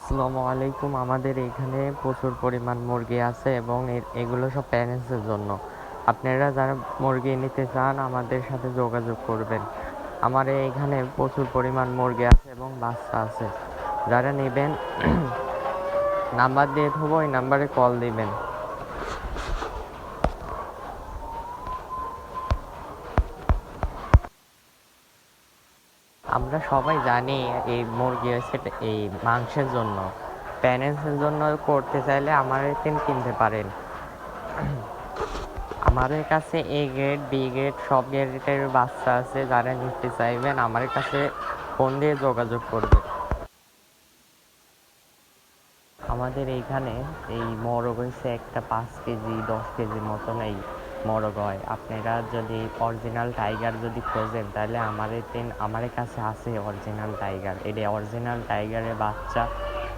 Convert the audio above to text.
আসসালামু আলাইকুম। আমাদের এখানে প্রচুর পরিমাণ মুরগি আছে এবং এগুলো সব প্যারেন্টসের জন্য। আপনারা যারা মুরগি নিতে চান আমাদের সাথে যোগাযোগ করবেন। আমার এখানে প্রচুর পরিমাণ মুরগি আছে এবং বাচ্চা আছে। যারা নেবেন নাম্বার দিয়ে দেবো, ওই নাম্বারে কল দিবেন। আমরা সবাই জানি এই মুরগি হচ্ছে এই মাংসের জন্য। প্যারেন্টসের জন্য করতে চাইলে আমার এখানে কিনতে পারেন। আমাদের কাছে এ গ্রেড বি গ্রেড সব গ্রেডের বাচ্চা আছে। যারা নিতে চাইবেন আমার কাছে ফোন দিয়ে যোগাযোগ করবেন। আমাদের এইখানে এই মোরগ হয়েছে একটা 5 কেজি 10 কেজি মতন এই মোরগ হয়। আপনারা যদি অরিজিনাল টাইগার যদি খোঁজেন তাহলে আমার কাছে আছে অরিজিনাল টাইগার। এটা অরিজিনাল টাইগারের বাচ্চা।